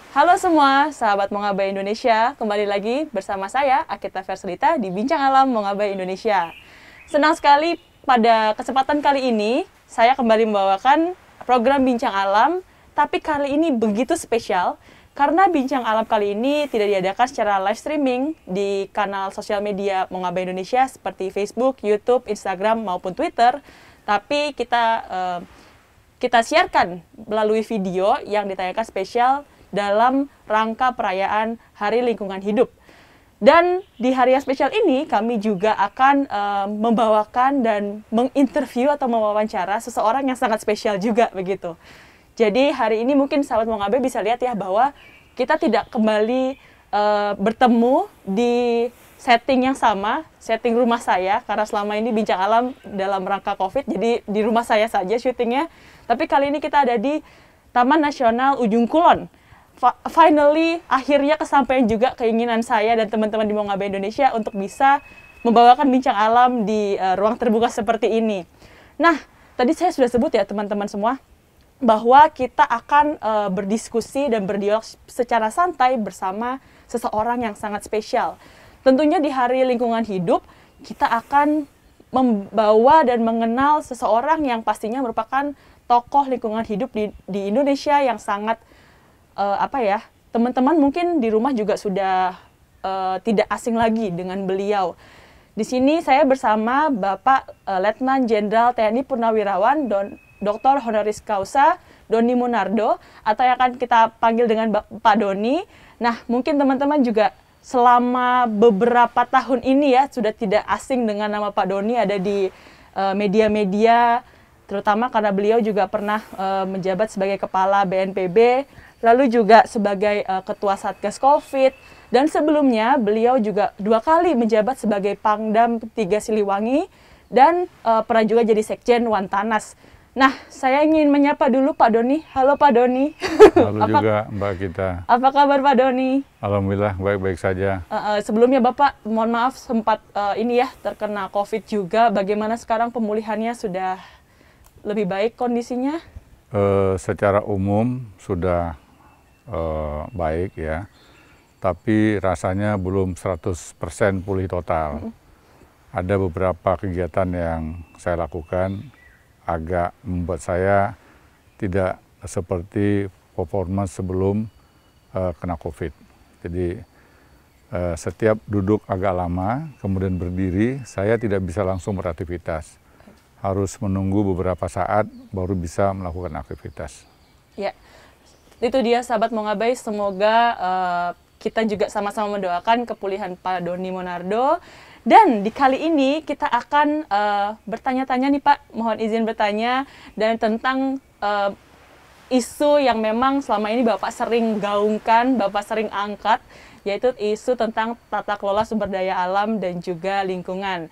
Halo semua, sahabat Mongabai Indonesia. Kembali lagi bersama saya, Akita Verselita, di Bincang Alam Mongabai Indonesia. Senang sekali pada kesempatan kali ini, saya kembali membawakan program Bincang Alam, tapi kali ini begitu spesial, karena Bincang Alam kali ini tidak diadakan secara live streaming di kanal sosial media Mongabai Indonesia seperti Facebook, YouTube, Instagram, maupun Twitter, tapi kita siarkan melalui video yang ditayangkan spesial dalam rangka perayaan Hari Lingkungan Hidup. Dan di hari yang spesial ini, kami juga akan membawakan dan menginterview atau mewawancara seseorang yang sangat spesial juga, begitu. Jadi hari ini mungkin sahabat Mongabai bisa lihat ya, bahwa kita tidak kembali bertemu di setting yang sama, setting rumah saya, karena selama ini Bincang Alam dalam rangka COVID, jadi di rumah saya saja syutingnya. Tapi kali ini kita ada di Taman Nasional Ujung Kulon. Finally, akhirnya kesampaian juga keinginan saya dan teman-teman di Mongabai Indonesia untuk bisa membawakan Bincang Alam di ruang terbuka seperti ini. Nah, tadi saya sudah sebut ya teman-teman semua, bahwa kita akan berdiskusi dan berdialog secara santai bersama seseorang yang sangat spesial. Tentunya di Hari Lingkungan Hidup, kita akan membawa dan mengenal seseorang yang pastinya merupakan tokoh lingkungan hidup di Indonesia yang sangat teman-teman mungkin di rumah juga sudah tidak asing lagi dengan beliau. Di sini saya bersama Bapak Letnan Jenderal TNI Purnawirawan Dr. Honoris Causa Doni Monardo, atau yang akan kita panggil dengan Pak Doni. Nah, mungkin teman-teman juga selama beberapa tahun ini ya sudah tidak asing dengan nama Pak Doni ada di media-media, terutama karena beliau juga pernah menjabat sebagai Kepala BNPB, lalu juga sebagai Ketua Satgas COVID, dan sebelumnya beliau juga 2 kali menjabat sebagai Pangdam 3 Siliwangi, dan pernah juga jadi Sekjen Wantanas. Nah, saya ingin menyapa dulu Pak Doni. Halo Pak Doni. Halo juga Mbak Gita. Apa kabar Pak Doni? Alhamdulillah baik-baik saja. Sebelumnya Bapak, mohon maaf sempat terkena COVID juga. Bagaimana sekarang pemulihannya, sudah lebih baik kondisinya? Secara umum sudah baik ya, tapi rasanya belum 100% pulih total. Ada beberapa kegiatan yang saya lakukan agak membuat saya tidak seperti performance sebelum kena COVID. Jadi setiap duduk agak lama, kemudian berdiri, saya tidak bisa langsung beraktivitas. Harus menunggu beberapa saat baru bisa melakukan aktivitas. Ya. Itu dia sahabat Mongabai, semoga kita juga sama-sama mendoakan kepulihan Pak Doni Monardo. Dan di kali ini kita akan bertanya-tanya nih Pak, mohon izin bertanya, dan tentang isu yang memang selama ini Bapak sering gaungkan, Bapak sering angkat, yaitu isu tentang tata kelola sumber daya alam dan juga lingkungan.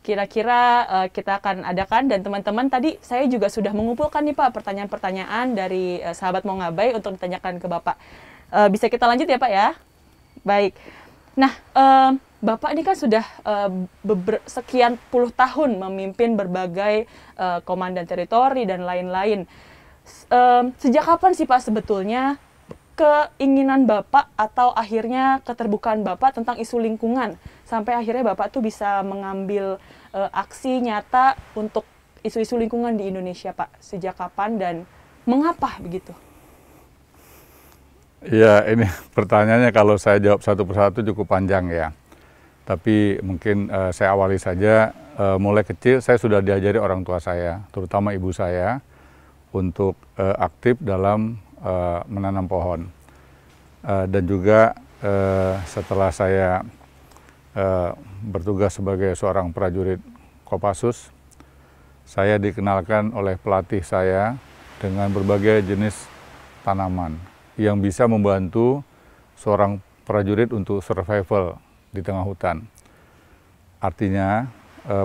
Kira-kira kita akan adakan, dan teman-teman tadi saya juga sudah mengumpulkan nih Pak pertanyaan-pertanyaan dari sahabat Mongabai untuk ditanyakan ke Bapak. Bisa kita lanjut ya Pak ya? Baik. Nah, Bapak ini kan sudah sekian puluh tahun memimpin berbagai komandan teritori dan lain-lain. Sejak kapan sih Pak sebetulnya keinginan Bapak atau akhirnya keterbukaan Bapak tentang isu lingkungan, sampai akhirnya Bapak tuh bisa mengambil aksi nyata untuk isu-isu lingkungan di Indonesia Pak? Sejak kapan dan mengapa begitu? Ya, ini pertanyaannya kalau saya jawab satu persatu cukup panjang ya. Tapi mungkin saya awali saja, mulai kecil saya sudah diajari orang tua saya, terutama ibu saya, untuk aktif dalam menanam pohon. Dan juga setelah saya bertugas sebagai seorang prajurit Kopassus, saya dikenalkan oleh pelatih saya dengan berbagai jenis tanaman yang bisa membantu seorang prajurit untuk survival di tengah hutan. Artinya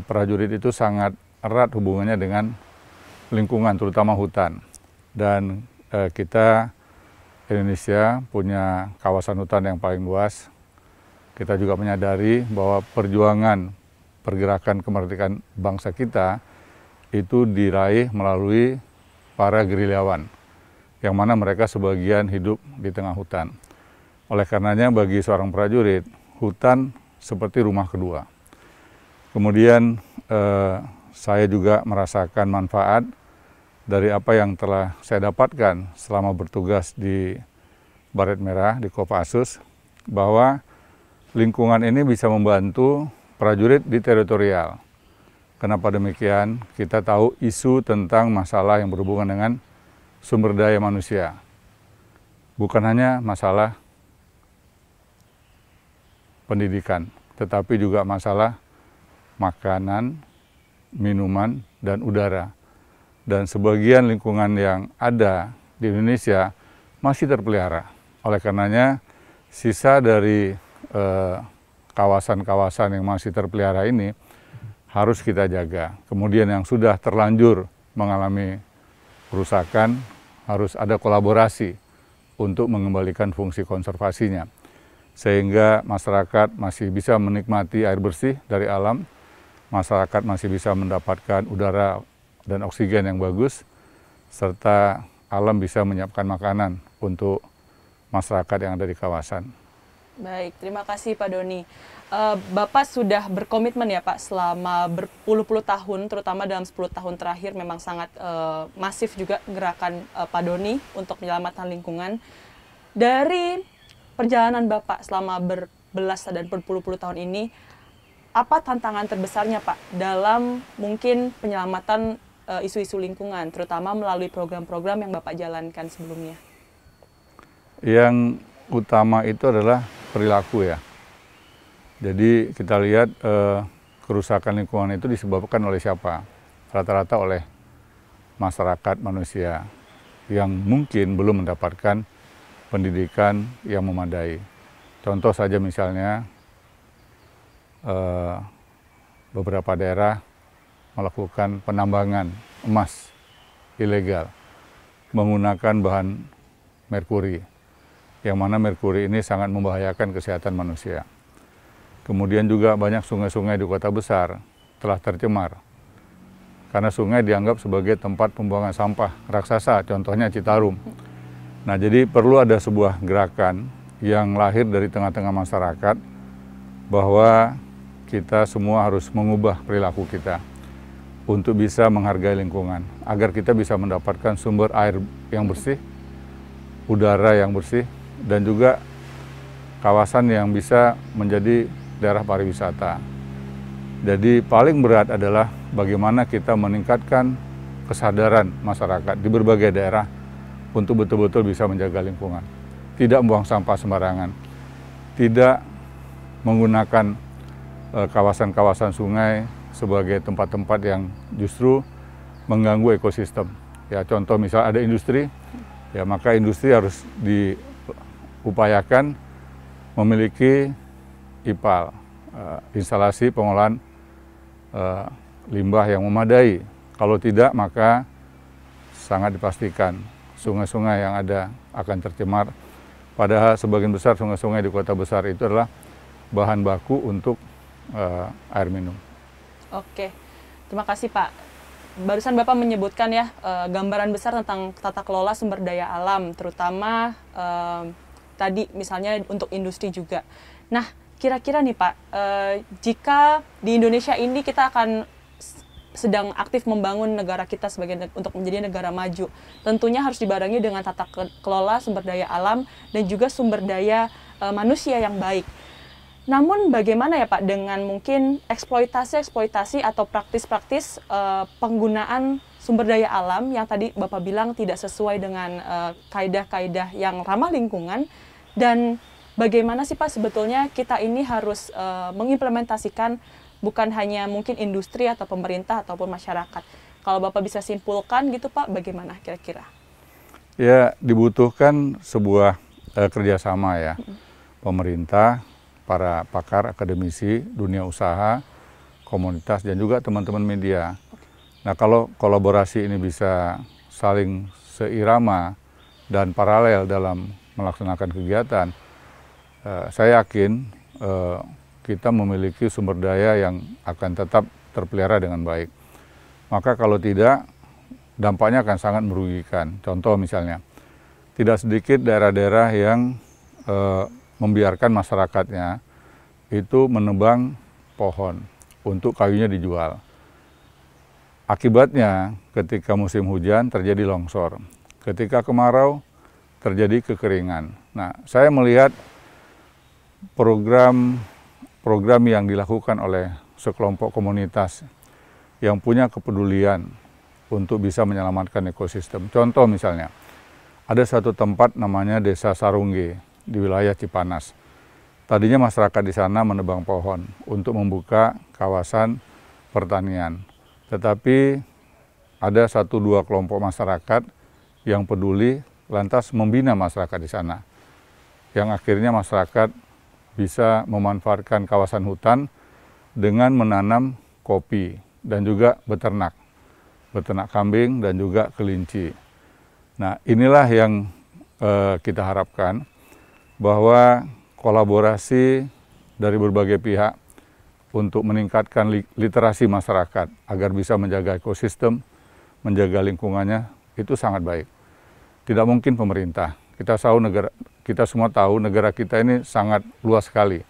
prajurit itu sangat erat hubungannya dengan lingkungan, terutama hutan. Dan kita Indonesia punya kawasan hutan yang paling luas. Kita juga menyadari bahwa perjuangan pergerakan kemerdekaan bangsa kita itu diraih melalui para gerilyawan. yang mana mereka sebagian hidup di tengah hutan. Oleh karenanya bagi seorang prajurit, hutan seperti rumah kedua. Kemudian saya juga merasakan manfaat dari apa yang telah saya dapatkan selama bertugas di Baret Merah, di Kopassus, bahwa lingkungan ini bisa membantu prajurit di teritorial. Kenapa demikian? Kita tahu isu tentang masalah yang berhubungan dengan sumber daya manusia. Bukan hanya masalah pendidikan, tetapi juga masalah makanan, minuman, dan udara. Dan sebagian lingkungan yang ada di Indonesia masih terpelihara. Oleh karenanya, sisa dari kawasan-kawasan yang masih terpelihara ini harus kita jaga. Kemudian yang sudah terlanjur mengalami kerusakan, harus ada kolaborasi untuk mengembalikan fungsi konservasinya. Sehingga masyarakat masih bisa menikmati air bersih dari alam, masyarakat masih bisa mendapatkan udara dan oksigen yang bagus, serta alam bisa menyiapkan makanan untuk masyarakat yang ada di kawasan. Baik, terima kasih Pak Doni. Bapak sudah berkomitmen ya Pak selama berpuluh-puluh tahun, terutama dalam 10 tahun terakhir memang sangat masif juga gerakan Pak Doni untuk menyelamatkan lingkungan. Dari perjalanan Bapak selama berbelas dan berpuluh-puluh tahun ini, apa tantangan terbesarnya Pak dalam mungkin penyelamatan isu-isu lingkungan, terutama melalui program-program yang Bapak jalankan sebelumnya? Yang utama itu adalah perilaku ya. Jadi kita lihat kerusakan lingkungan itu disebabkan oleh siapa? Rata-rata oleh masyarakat manusia yang mungkin belum mendapatkan pendidikan yang memadai. Contoh saja misalnya beberapa daerah melakukan penambangan emas ilegal menggunakan bahan merkuri, yang mana merkuri ini sangat membahayakan kesehatan manusia. Kemudian juga banyak sungai-sungai di kota besar telah tercemar, karena sungai dianggap sebagai tempat pembuangan sampah raksasa, contohnya Citarum. Nah, jadi perlu ada sebuah gerakan yang lahir dari tengah-tengah masyarakat, bahwa kita semua harus mengubah perilaku kita untuk bisa menghargai lingkungan, agar kita bisa mendapatkan sumber air yang bersih, udara yang bersih, dan juga kawasan yang bisa menjadi daerah pariwisata. Jadi paling berat adalah bagaimana kita meningkatkan kesadaran masyarakat di berbagai daerah untuk betul-betul bisa menjaga lingkungan. Tidak membuang sampah sembarangan, tidak menggunakan kawasan-kawasan sungai sebagai tempat-tempat yang justru mengganggu ekosistem. Ya, contoh misal ada industri, ya maka industri harus diupayakan memiliki IPAL, instalasi pengolahan limbah yang memadai. Kalau tidak, maka sangat dipastikan sungai-sungai yang ada akan tercemar. Padahal sebagian besar sungai-sungai di kota besar itu adalah bahan baku untuk air minum. Oke, terima kasih Pak. Barusan Bapak menyebutkan ya gambaran besar tentang tata kelola sumber daya alam, terutama tadi misalnya untuk industri juga. Nah, kira-kira nih Pak, jika di Indonesia ini kita akan sedang aktif membangun negara kita untuk menjadi negara maju, tentunya harus dibarengi dengan tata kelola sumber daya alam dan juga sumber daya manusia yang baik. Namun bagaimana ya Pak dengan mungkin eksploitasi atau praktis-praktis penggunaan sumber daya alam yang tadi Bapak bilang tidak sesuai dengan kaidah-kaidah yang ramah lingkungan, dan bagaimana sih Pak sebetulnya kita ini harus mengimplementasikan bukan hanya mungkin industri atau pemerintah ataupun masyarakat. Kalau Bapak bisa simpulkan gitu Pak, bagaimana kira-kira? Ya, dibutuhkan sebuah kerjasama ya. Pemerintah, para pakar, akademisi, dunia usaha, komunitas, dan juga teman-teman media. Nah, kalau kolaborasi ini bisa saling seirama dan paralel dalam melaksanakan kegiatan, saya yakin kita memiliki sumber daya yang akan tetap terpelihara dengan baik. Maka kalau tidak, dampaknya akan sangat merugikan. Contoh misalnya, tidak sedikit daerah-daerah yang membiarkan masyarakatnya itu menebang pohon untuk kayunya dijual. Akibatnya ketika musim hujan terjadi longsor, ketika kemarau terjadi kekeringan. Nah, saya melihat program yang dilakukan oleh sekelompok komunitas yang punya kepedulian untuk bisa menyelamatkan ekosistem. Contoh misalnya, ada satu tempat namanya Desa Sarungge di wilayah Cipanas. Tadinya masyarakat di sana menebang pohon untuk membuka kawasan pertanian. Tetapi ada 1-2 kelompok masyarakat yang peduli lantas membina masyarakat di sana. Yang akhirnya masyarakat bisa memanfaatkan kawasan hutan dengan menanam kopi dan juga beternak kambing dan juga kelinci. Nah, inilah yang kita harapkan, bahwa kolaborasi dari berbagai pihak untuk meningkatkan literasi masyarakat agar bisa menjaga ekosistem, menjaga lingkungannya, itu sangat baik. Tidak mungkin pemerintah. Kita semua tahu negara kita ini sangat luas sekali.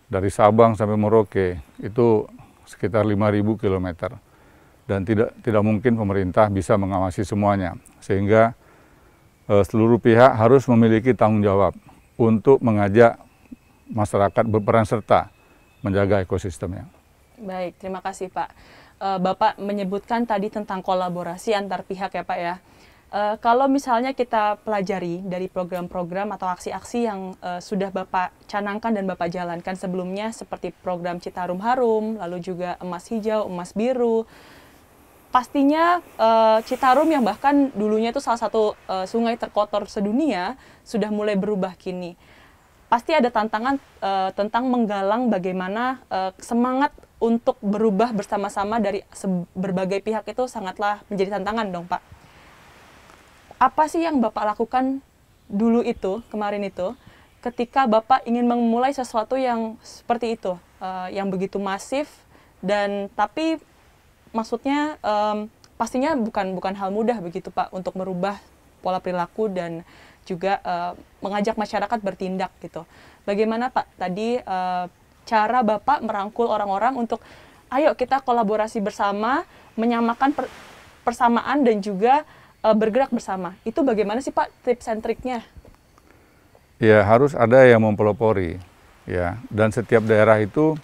Dari Sabang sampai Merauke itu sekitar 5.000 km. Dan tidak mungkin pemerintah bisa mengawasi semuanya. Sehingga seluruh pihak harus memiliki tanggung jawab untuk mengajak masyarakat berperan serta menjaga ekosistemnya. Baik, terima kasih Pak. Bapak menyebutkan tadi tentang kolaborasi antar pihak ya Pak ya. Kalau misalnya kita pelajari dari program-program atau aksi-aksi yang sudah Bapak canangkan dan Bapak jalankan sebelumnya, seperti program Citarum Harum, lalu juga Emas Hijau, Emas Biru, pastinya Citarum yang bahkan dulunya itu salah satu sungai terkotor sedunia sudah mulai berubah kini. Pasti ada tantangan tentang menggalang bagaimana semangat untuk berubah bersama-sama dari berbagai pihak itu sangatlah menjadi tantangan dong Pak. Apa sih yang Bapak lakukan dulu itu, kemarin itu, ketika Bapak ingin memulai sesuatu yang seperti itu, yang begitu masif, dan tapi maksudnya pastinya bukan hal mudah begitu Pak untuk merubah pola perilaku dan juga mengajak masyarakat bertindak gitu. Bagaimana Pak tadi cara Bapak merangkul orang-orang untuk ayo kita kolaborasi bersama, menyamakan persamaan dan juga bergerak bersama. Itu bagaimana sih Pak tips and triknya? Ya, harus ada yang mempelopori ya, dan setiap daerah itu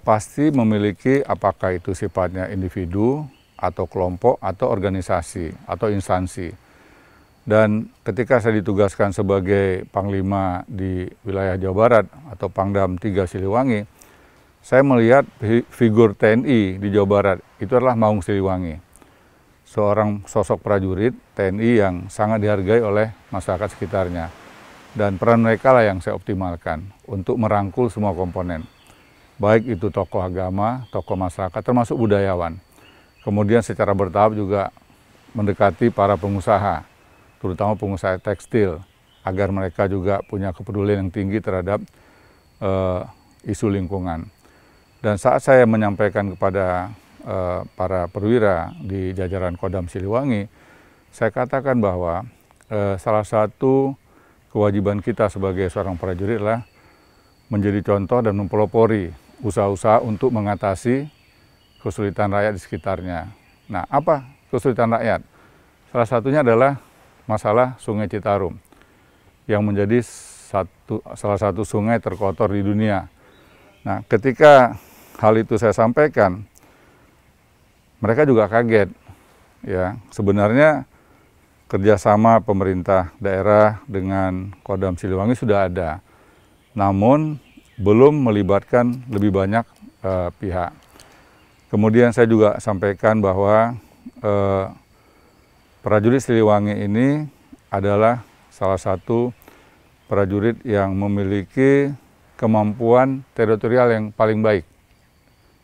pasti memiliki, apakah itu sifatnya individu atau kelompok atau organisasi atau instansi. Dan ketika saya ditugaskan sebagai Panglima di wilayah Jawa Barat atau Pangdam 3 Siliwangi, saya melihat figur TNI di Jawa Barat itu adalah Maung Siliwangi. Seorang sosok prajurit TNI yang sangat dihargai oleh masyarakat sekitarnya. Dan peran mereka lah yang saya optimalkan untuk merangkul semua komponen. Baik itu tokoh agama, tokoh masyarakat, termasuk budayawan. Kemudian secara bertahap juga mendekati para pengusaha, terutama pengusaha tekstil, agar mereka juga punya kepedulian yang tinggi terhadap isu lingkungan. Dan saat saya menyampaikan kepada para perwira di jajaran Kodam Siliwangi, saya katakan bahwa salah satu kewajiban kita sebagai seorang prajurit adalah menjadi contoh dan mempelopori usaha-usaha untuk mengatasi kesulitan rakyat di sekitarnya. Nah, apa kesulitan rakyat? Salah satunya adalah masalah Sungai Citarum yang menjadi salah satu sungai terkotor di dunia. Nah, ketika hal itu saya sampaikan, mereka juga kaget. Ya, sebenarnya kerjasama pemerintah daerah dengan Kodam Siliwangi sudah ada, namun belum melibatkan lebih banyak pihak. Kemudian saya juga sampaikan bahwa prajurit Siliwangi ini adalah salah satu prajurit yang memiliki kemampuan teritorial yang paling baik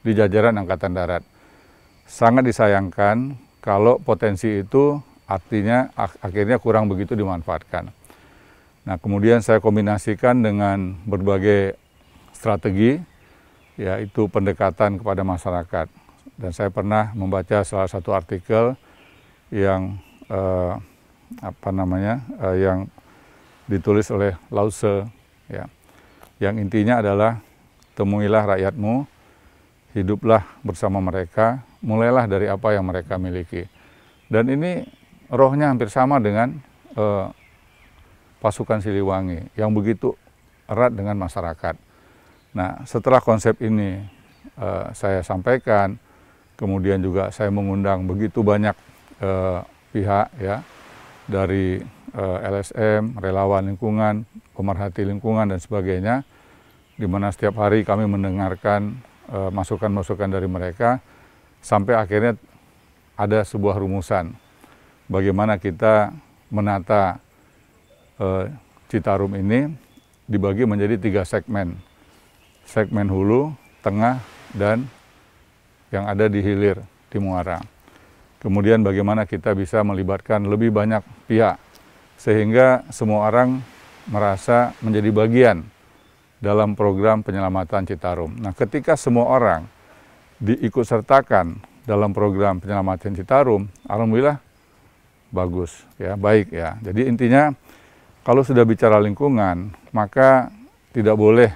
di jajaran Angkatan Darat. Sangat disayangkan kalau potensi itu akhirnya kurang begitu dimanfaatkan. Nah, kemudian saya kombinasikan dengan berbagai strategi, yaitu pendekatan kepada masyarakat. Dan saya pernah membaca salah satu artikel yang yang ditulis oleh Lao Tse, ya, yang intinya adalah temuilah rakyatmu, hiduplah bersama mereka, mulailah dari apa yang mereka miliki. Dan ini rohnya hampir sama dengan pasukan Siliwangi yang begitu erat dengan masyarakat. Nah, setelah konsep ini saya sampaikan, kemudian juga saya mengundang begitu banyak pihak, ya, dari LSM, relawan lingkungan, pemerhati lingkungan dan sebagainya, di mana setiap hari kami mendengarkan masukan-masukan dari mereka, sampai akhirnya ada sebuah rumusan bagaimana kita menata Citarum ini dibagi menjadi 3 segmen. Segmen hulu, tengah, dan yang ada di hilir, di muara. Kemudian bagaimana kita bisa melibatkan lebih banyak pihak, sehingga semua orang merasa menjadi bagian dalam program penyelamatan Citarum. Nah, ketika semua orang diikutsertakan dalam program penyelamatan Citarum, alhamdulillah bagus, ya, baik, ya. Jadi intinya kalau sudah bicara lingkungan, maka tidak boleh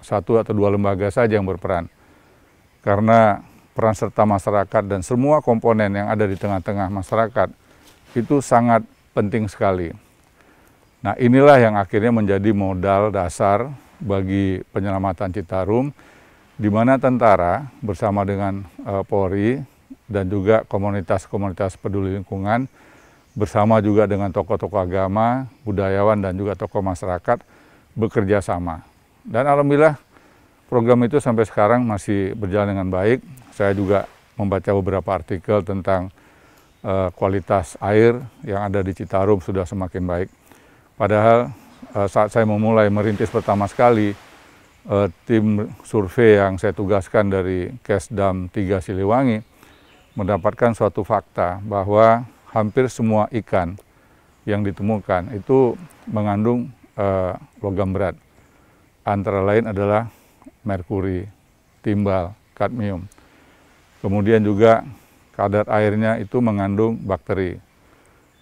1 atau 2 lembaga saja yang berperan. Karena peran serta masyarakat dan semua komponen yang ada di tengah-tengah masyarakat itu sangat penting sekali. Nah, inilah yang akhirnya menjadi modal dasar bagi penyelamatan Citarum, di mana tentara bersama dengan Polri dan juga komunitas-komunitas peduli lingkungan, bersama juga dengan tokoh-tokoh agama, budayawan, dan juga tokoh masyarakat bekerja sama. Dan alhamdulillah program itu sampai sekarang masih berjalan dengan baik. Saya juga membaca beberapa artikel tentang kualitas air yang ada di Citarum sudah semakin baik. Padahal saat saya memulai merintis pertama sekali, tim survei yang saya tugaskan dari Kesdam 3 Siliwangi mendapatkan suatu fakta bahwa hampir semua ikan yang ditemukan itu mengandung logam berat. Antara lain adalah merkuri, timbal, kadmium. Kemudian juga kadar airnya itu mengandung bakteri,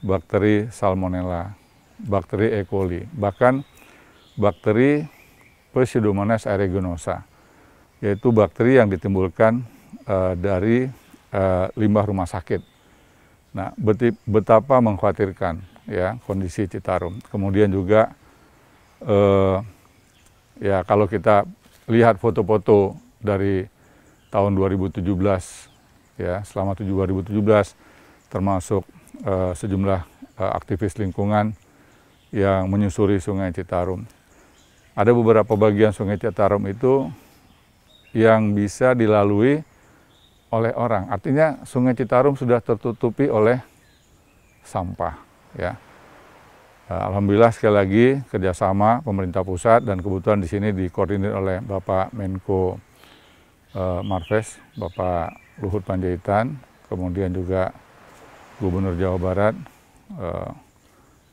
bakteri Salmonella, bakteri E. coli, bahkan bakteri Pseudomonas aeruginosa, yaitu bakteri yang ditimbulkan dari limbah rumah sakit. Nah, betapa mengkhawatirkan, ya, kondisi Citarum. Kemudian juga ya, kalau kita lihat foto-foto dari tahun 2017, ya, selama 2017, termasuk sejumlah aktivis lingkungan yang menyusuri Sungai Citarum. Ada beberapa bagian Sungai Citarum itu yang bisa dilalui oleh orang. Artinya Sungai Citarum sudah tertutupi oleh sampah, ya. Alhamdulillah sekali lagi kerjasama pemerintah pusat dan kebetulan di sini dikoordinir oleh Bapak Menko Marves, Bapak Luhut Panjaitan, kemudian juga Gubernur Jawa Barat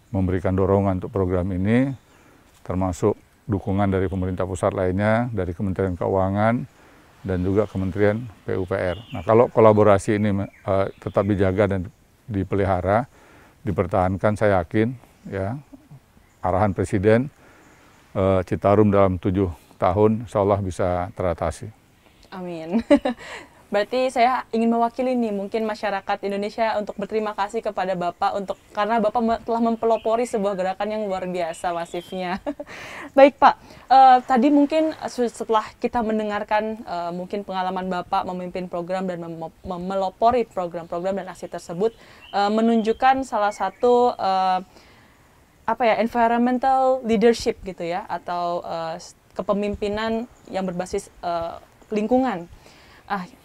memberikan dorongan untuk program ini, termasuk dukungan dari pemerintah pusat lainnya, dari Kementerian Keuangan, dan juga Kementerian PUPR. Nah, kalau kolaborasi ini tetap dijaga dan dipelihara, dipertahankan, saya yakin, ya, arahan Presiden, Citarum dalam 7 tahun insya Allah bisa teratasi. Amin. Berarti saya ingin mewakili nih mungkin masyarakat Indonesia untuk berterima kasih kepada Bapak karena Bapak telah mempelopori sebuah gerakan yang luar biasa masifnya. Baik Pak, tadi mungkin setelah kita mendengarkan mungkin pengalaman Bapak memimpin program dan memelopori program-program dan aksi tersebut, menunjukkan salah satu environmental leadership gitu ya, atau kepemimpinan yang berbasis lingkungan.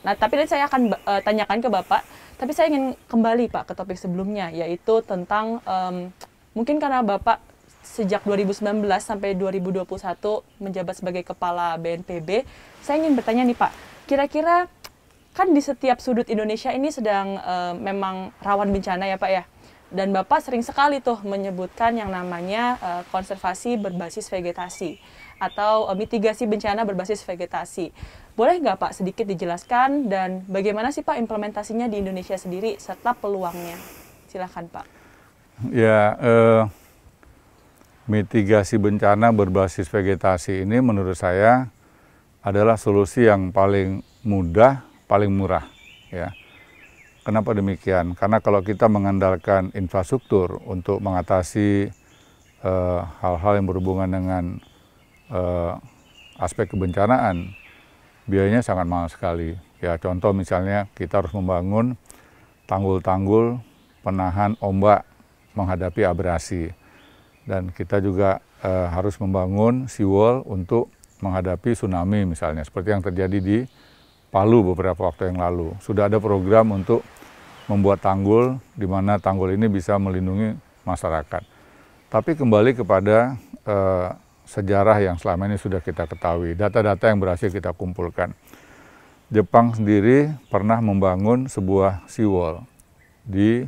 Nah, tapi nanti saya akan tanyakan ke Bapak, tapi saya ingin kembali Pak ke topik sebelumnya, yaitu tentang mungkin karena Bapak sejak 2019 sampai 2021 menjabat sebagai Kepala BNPB, saya ingin bertanya nih Pak, kira-kira kan di setiap sudut Indonesia ini sedang memang rawan bencana ya Pak ya, dan Bapak sering sekali tuh menyebutkan yang namanya konservasi berbasis vegetasi atau mitigasi bencana berbasis vegetasi. Boleh nggak Pak sedikit dijelaskan dan bagaimana sih Pak implementasinya di Indonesia sendiri serta peluangnya? Silakan Pak. Ya, mitigasi bencana berbasis vegetasi ini menurut saya adalah solusi yang paling mudah, paling murah. Ya. Kenapa demikian? Karena kalau kita mengandalkan infrastruktur untuk mengatasi hal-hal yang berhubungan dengan aspek kebencanaan, biayanya sangat mahal sekali. Ya, contoh misalnya kita harus membangun tanggul-tanggul penahan ombak menghadapi abrasi. Dan kita juga harus membangun seawall untuk menghadapi tsunami misalnya, seperti yang terjadi di Palu beberapa waktu yang lalu. Sudah ada program untuk membuat tanggul, di mana tanggul ini bisa melindungi masyarakat. Tapi kembali kepada sejarah yang selama ini sudah kita ketahui, data-data yang berhasil kita kumpulkan. Jepang sendiri pernah membangun sebuah seawall di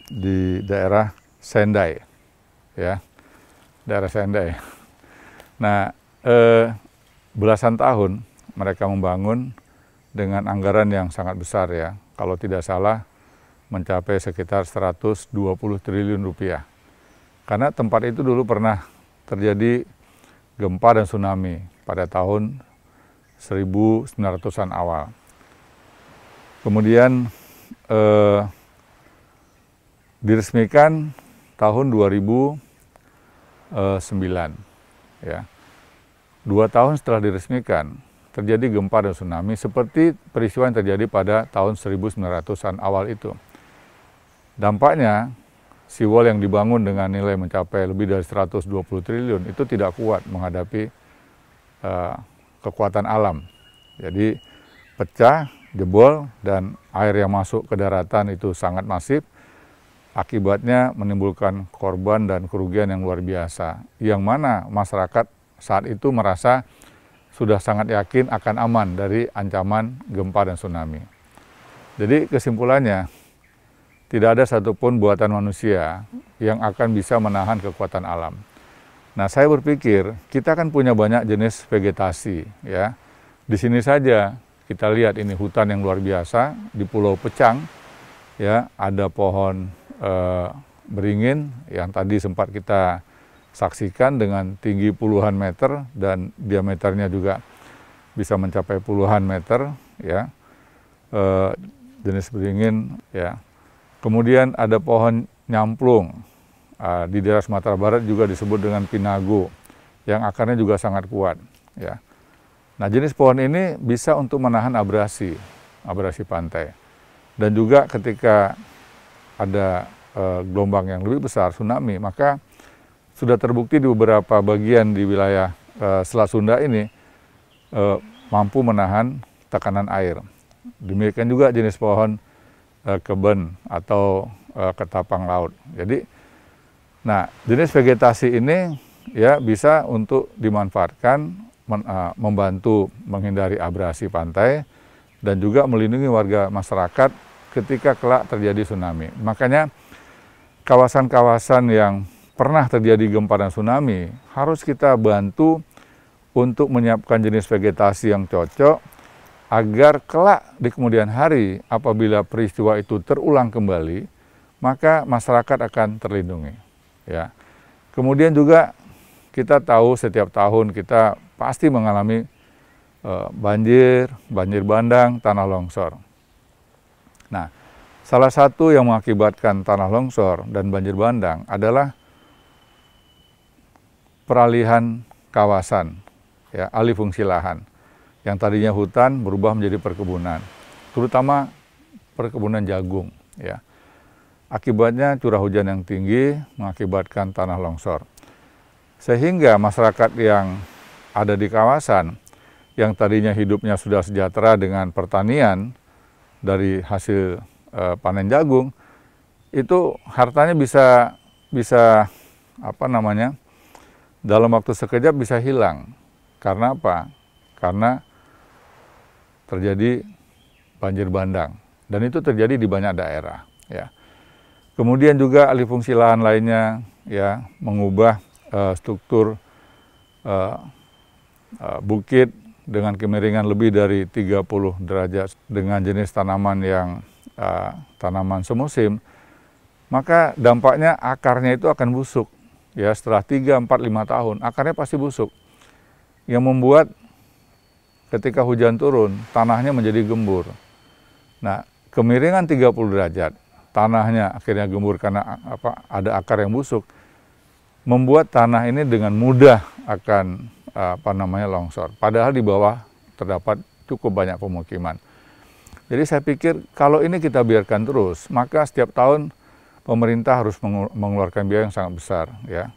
di daerah Sendai, ya, daerah Sendai. Nah, belasan tahun mereka membangun dengan anggaran yang sangat besar, ya. Kalau tidak salah mencapai sekitar 120 triliun rupiah. Karena tempat itu dulu pernah terjadi gempa dan tsunami pada tahun 1900-an awal. Kemudian diresmikan tahun 2009, ya. 2 tahun setelah diresmikan terjadi gempa dan tsunami seperti peristiwa yang terjadi pada tahun 1900-an awal itu. Dampaknya seawall yang dibangun dengan nilai mencapai lebih dari 120 triliun itu tidak kuat menghadapi kekuatan alam. Jadi pecah, jebol, dan air yang masuk ke daratan itu sangat masif. Akibatnya menimbulkan korban dan kerugian yang luar biasa, yang mana masyarakat saat itu merasa sudah sangat yakin akan aman dari ancaman gempa dan tsunami. Jadi kesimpulannya, tidak ada satupun buatan manusia yang akan bisa menahan kekuatan alam. Nah, saya berpikir kita kan punya banyak jenis vegetasi, ya. Di sini saja kita lihat ini hutan yang luar biasa di Pulau Pecang, ya, ada pohon beringin yang tadi sempat kita saksikan dengan tinggi puluhan meter dan diameternya juga bisa mencapai puluhan meter, ya, jenis beringin, ya. Kemudian ada pohon nyamplung, di daerah Sumatera Barat juga disebut dengan pinago, yang akarnya juga sangat kuat, ya. Nah, jenis pohon ini bisa untuk menahan abrasi pantai, dan juga ketika ada gelombang yang lebih besar, tsunami, maka sudah terbukti di beberapa bagian di wilayah Selat Sunda ini mampu menahan tekanan air. Demikian juga jenis pohon keben atau ketapang laut. Jadi, nah, jenis vegetasi ini, ya, bisa untuk dimanfaatkan membantu menghindari abrasi pantai dan juga melindungi warga masyarakat ketika kelak terjadi tsunami. Makanya kawasan-kawasan yang pernah terjadi gempa dan tsunami harus kita bantu untuk menyiapkan jenis vegetasi yang cocok agar kelak di kemudian hari apabila peristiwa itu terulang kembali, maka masyarakat akan terlindungi, ya. Kemudian juga kita tahu setiap tahun kita pasti mengalami banjir bandang, tanah longsor. Nah, salah satu yang mengakibatkan tanah longsor dan banjir bandang adalah peralihan kawasan, ya, alih fungsi lahan. Yang tadinya hutan berubah menjadi perkebunan, terutama perkebunan jagung, ya. Akibatnya curah hujan yang tinggi mengakibatkan tanah longsor. Sehingga masyarakat yang ada di kawasan yang tadinya hidupnya sudah sejahtera dengan pertanian dari hasil panen jagung, itu hartanya bisa dalam waktu sekejap bisa hilang. Karena apa? Karena terjadi banjir bandang, dan itu terjadi di banyak daerah, ya. Kemudian juga alih fungsi lahan lainnya, ya, mengubah struktur bukit dengan kemiringan lebih dari 30 derajat dengan jenis tanaman yang tanaman semusim, maka dampaknya akarnya itu akan busuk. Ya, setelah 3, 4, 5 tahun, akarnya pasti busuk. Yang membuat ketika hujan turun, tanahnya menjadi gembur. Nah, kemiringan 30 derajat, tanahnya akhirnya gembur karena ada akar yang busuk, membuat tanah ini dengan mudah akan longsor. Padahal di bawah terdapat cukup banyak pemukiman. Jadi saya pikir kalau ini kita biarkan terus, maka setiap tahun pemerintah harus mengeluarkan biaya yang sangat besar. Ya.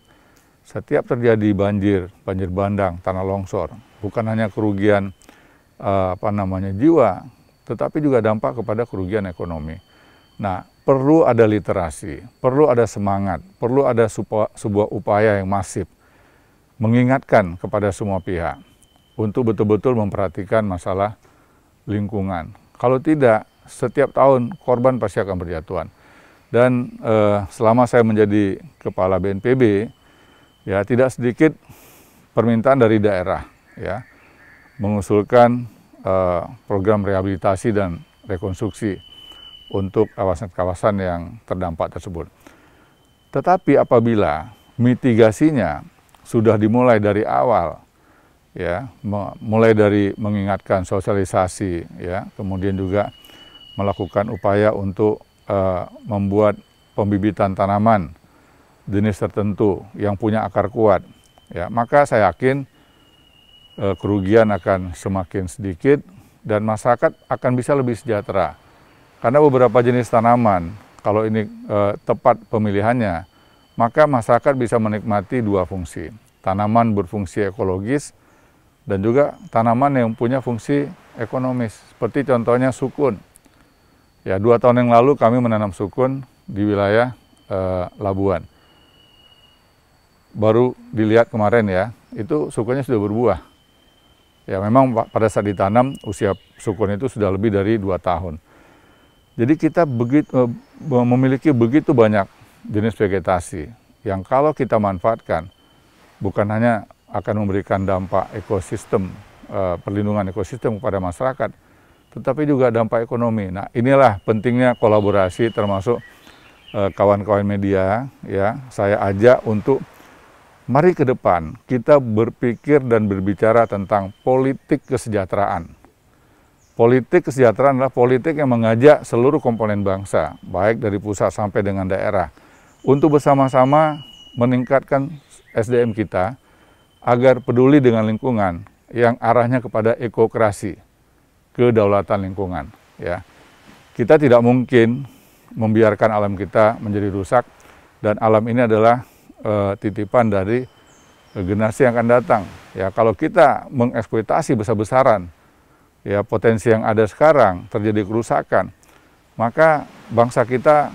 Setiap terjadi banjir bandang, tanah longsor, bukan hanya kerugian jiwa, tetapi juga dampak kepada kerugian ekonomi. Nah, perlu ada literasi, perlu ada semangat, perlu ada sebuah upaya yang masif, mengingatkan kepada semua pihak untuk betul-betul memperhatikan masalah lingkungan. Kalau tidak, setiap tahun korban pasti akan berjatuhan. Dan selama saya menjadi kepala BNPB, ya tidak sedikit permintaan dari daerah, ya mengusulkan program rehabilitasi dan rekonstruksi untuk kawasan-kawasan yang terdampak tersebut. Tetapi apabila mitigasinya sudah dimulai dari awal, ya mulai dari mengingatkan, sosialisasi, ya kemudian juga melakukan upaya untuk membuat pembibitan tanaman jenis tertentu yang punya akar kuat, ya maka saya yakin kerugian akan semakin sedikit dan masyarakat akan bisa lebih sejahtera. Karena beberapa jenis tanaman, kalau ini tepat pemilihannya, maka masyarakat bisa menikmati dua fungsi. Tanaman berfungsi ekologis dan juga tanaman yang punya fungsi ekonomis. Seperti contohnya sukun. Ya, 2 tahun yang lalu kami menanam sukun di wilayah Labuan. Baru dilihat kemarin ya, itu sukunnya sudah berbuah. Ya, memang pada saat ditanam usia sukun itu sudah lebih dari 2 tahun. Jadi kita memiliki begitu banyak jenis vegetasi yang kalau kita manfaatkan bukan hanya akan memberikan dampak ekosistem, perlindungan ekosistem kepada masyarakat, tetapi juga dampak ekonomi. Nah, inilah pentingnya kolaborasi termasuk kawan-kawan media, ya. Saya ajak untuk mari ke depan kita berpikir dan berbicara tentang politik kesejahteraan. Politik kesejahteraan adalah politik yang mengajak seluruh komponen bangsa, baik dari pusat sampai dengan daerah, untuk bersama-sama meningkatkan SDM kita agar peduli dengan lingkungan yang arahnya kepada ekokrasi, kedaulatan lingkungan. Ya, kita tidak mungkin membiarkan alam kita menjadi rusak, dan alam ini adalah titipan dari generasi yang akan datang. Ya, kalau kita mengeksploitasi besar-besaran, ya potensi yang ada sekarang terjadi kerusakan, maka bangsa kita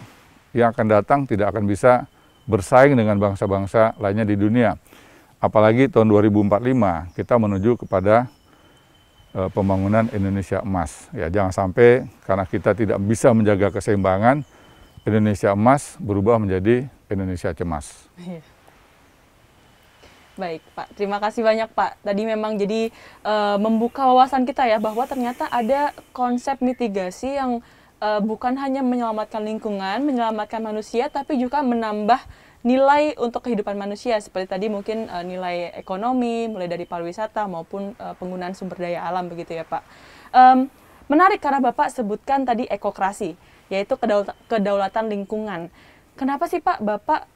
yang akan datang tidak akan bisa bersaing dengan bangsa-bangsa lainnya di dunia. Apalagi tahun 2045 kita menuju kepada pembangunan Indonesia emas. Ya, jangan sampai karena kita tidak bisa menjaga keseimbangan, Indonesia emas berubah menjadi Indonesia cemas. Baik, Pak. Terima kasih banyak, Pak. Tadi memang jadi membuka wawasan kita ya, bahwa ternyata ada konsep mitigasi yang bukan hanya menyelamatkan lingkungan, menyelamatkan manusia, tapi juga menambah nilai untuk kehidupan manusia. Seperti tadi mungkin nilai ekonomi, mulai dari pariwisata maupun penggunaan sumber daya alam, begitu ya, Pak. Menarik karena Bapak sebutkan tadi ekokrasi, yaitu kedaulatan lingkungan. Kenapa sih, Pak, Bapak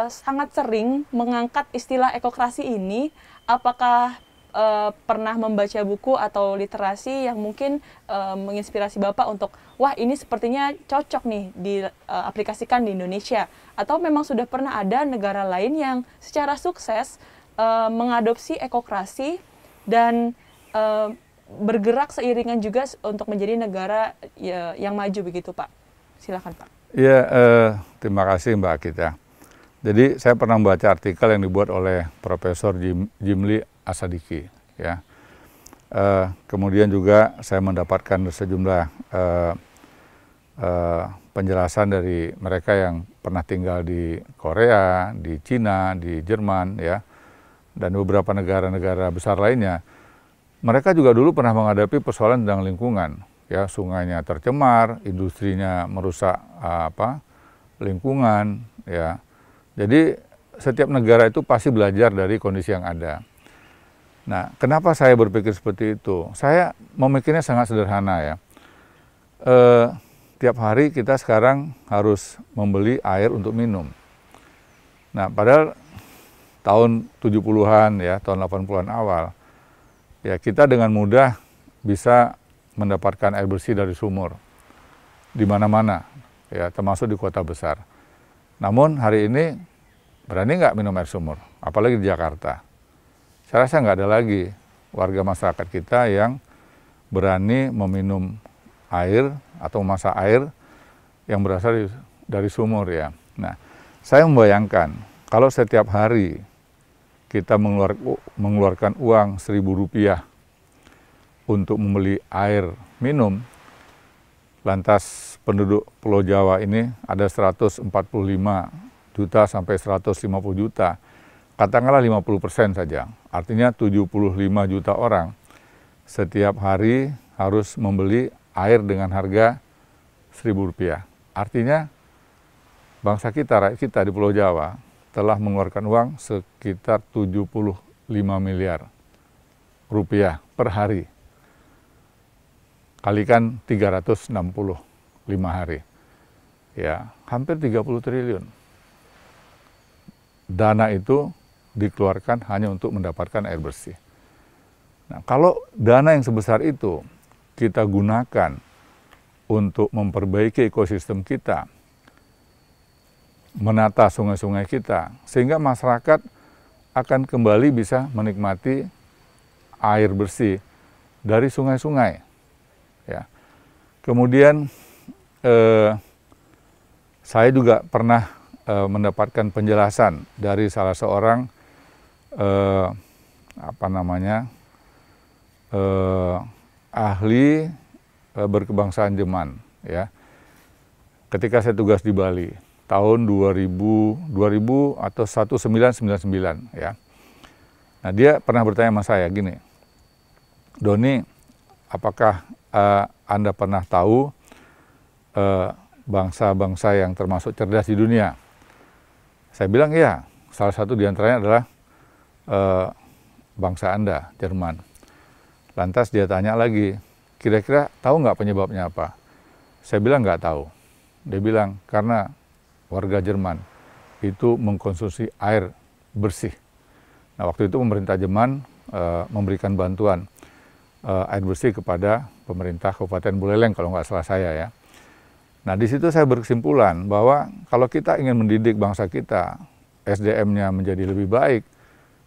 sangat sering mengangkat istilah ekokrasi ini? Apakah pernah membaca buku atau literasi yang mungkin menginspirasi Bapak untuk, wah ini sepertinya cocok nih diaplikasikan di Indonesia? Atau memang sudah pernah ada negara lain yang secara sukses mengadopsi ekokrasi dan bergerak seiringan juga untuk menjadi negara yang maju begitu, Pak? Silakan, Pak. Ya, terima kasih Mbak Akita. Jadi saya pernah membaca artikel yang dibuat oleh Profesor Jimli Asadiki, ya. Kemudian juga saya mendapatkan sejumlah penjelasan dari mereka yang pernah tinggal di Korea, di Cina, di Jerman, ya, dan beberapa negara-negara besar lainnya. Mereka juga dulu pernah menghadapi persoalan tentang lingkungan, ya sungainya tercemar, industrinya merusak lingkungan, ya. Jadi setiap negara itu pasti belajar dari kondisi yang ada. Nah, kenapa saya berpikir seperti itu? Saya memikirnya sangat sederhana ya. Tiap hari kita sekarang harus membeli air untuk minum. Nah, padahal tahun 70-an ya, tahun 80-an awal, ya kita dengan mudah bisa mendapatkan air bersih dari sumur di mana-mana, ya termasuk di kota besar. Namun hari ini berani nggak minum air sumur, apalagi di Jakarta. Saya rasa nggak ada lagi warga masyarakat kita yang berani meminum air atau memasak air yang berasal dari sumur ya. Nah, saya membayangkan kalau setiap hari kita mengeluarkan uang Rp1.000 untuk membeli air minum, lantas penduduk Pulau Jawa ini ada 145 juta sampai 150 juta, katakanlah 50% saja, artinya 75 juta orang setiap hari harus membeli air dengan harga Rp1.000. Artinya bangsa kita, rakyat kita di Pulau Jawa telah mengeluarkan uang sekitar 75 miliar rupiah per hari. Kalikan 365 hari. Ya, hampir 30 triliun. Dana itu dikeluarkan hanya untuk mendapatkan air bersih. Nah, kalau dana yang sebesar itu kita gunakan untuk memperbaiki ekosistem kita, menata sungai-sungai kita, sehingga masyarakat akan kembali bisa menikmati air bersih dari sungai-sungai. Ya. Kemudian saya juga pernah mendapatkan penjelasan dari salah seorang ahli berkebangsaan Jerman. Ya. Ketika saya tugas di Bali tahun 2000 atau 1999 ya. Nah, dia pernah bertanya sama saya gini, Doni, apakah Anda pernah tahu bangsa-bangsa yang termasuk cerdas di dunia? Saya bilang iya, salah satu di antaranya adalah bangsa Anda, Jerman. Lantas dia tanya lagi, kira-kira tahu nggak penyebabnya apa? Saya bilang nggak tahu. Dia bilang karena warga Jerman itu mengkonsumsi air bersih. Nah, waktu itu pemerintah Jerman memberikan bantuan air bersih kepada pemerintah Kabupaten Buleleng kalau nggak salah saya ya. Nah, di situ saya berkesimpulan bahwa kalau kita ingin mendidik bangsa kita, SDM-nya menjadi lebih baik,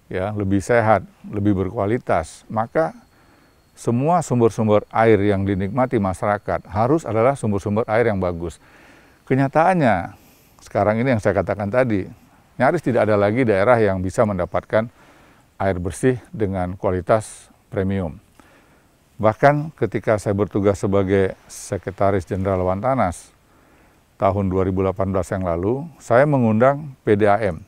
ya, lebih sehat, lebih berkualitas, maka semua sumber-sumber air yang dinikmati masyarakat harus adalah sumber-sumber air yang bagus. Kenyataannya, sekarang ini yang saya katakan tadi, nyaris tidak ada lagi daerah yang bisa mendapatkan air bersih dengan kualitas premium. Bahkan ketika saya bertugas sebagai Sekretaris Jenderal Wantanas tahun 2018 yang lalu, saya mengundang PDAM,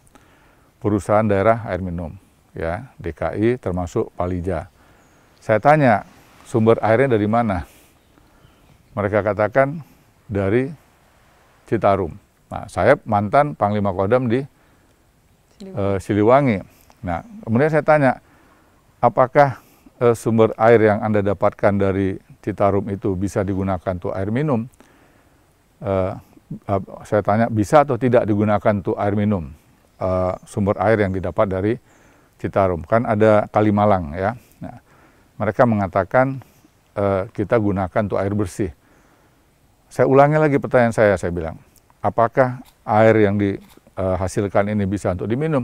Perusahaan Daerah Air Minum, ya, DKI termasuk Palija. Saya tanya, sumber airnya dari mana? Mereka katakan dari Citarum. Nah, saya mantan Panglima Kodam di Siliwangi. Nah, kemudian saya tanya, apakah sumber air yang Anda dapatkan dari Citarum itu bisa digunakan untuk air minum? Saya tanya, bisa atau tidak digunakan untuk air minum? Sumber air yang didapat dari Citarum. Kan ada Kalimalang ya. Nah, mereka mengatakan kita gunakan untuk air bersih. Saya ulangi lagi pertanyaan saya bilang, apakah air yang dihasilkan ini bisa untuk diminum?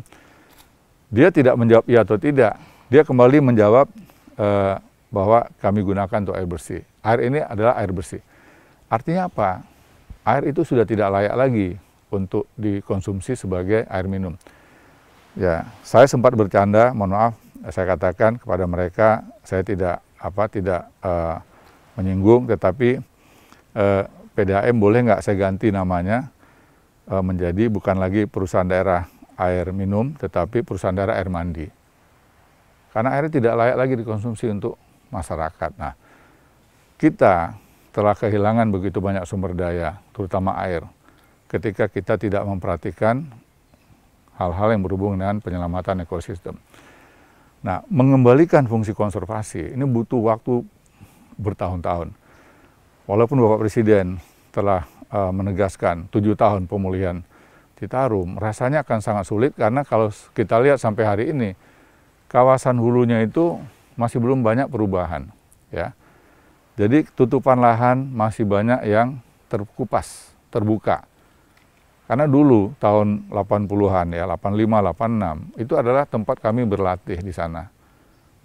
Dia tidak menjawab iya atau tidak. Dia kembali menjawab bahwa kami gunakan untuk air bersih. Air ini adalah air bersih. Artinya apa? Air itu sudah tidak layak lagi untuk dikonsumsi sebagai air minum. Ya, saya sempat bercanda, mohon maaf, saya katakan kepada mereka, saya tidak menyinggung, tetapi PDAM boleh nggak saya ganti namanya menjadi bukan lagi perusahaan daerah air minum, tetapi perusahaan daerah air mandi. Karena airnya tidak layak lagi dikonsumsi untuk masyarakat. Nah, kita telah kehilangan begitu banyak sumber daya, terutama air, ketika kita tidak memperhatikan hal-hal yang berhubungan dengan penyelamatan ekosistem. Nah, mengembalikan fungsi konservasi ini butuh waktu bertahun-tahun. Walaupun Bapak Presiden telah menegaskan 7 tahun pemulihan Citarum, rasanya akan sangat sulit karena kalau kita lihat sampai hari ini, kawasan hulunya itu masih belum banyak perubahan. Ya. Jadi tutupan lahan masih banyak yang terkupas, terbuka. Karena dulu tahun 80-an ya, 85, 86, itu adalah tempat kami berlatih di sana.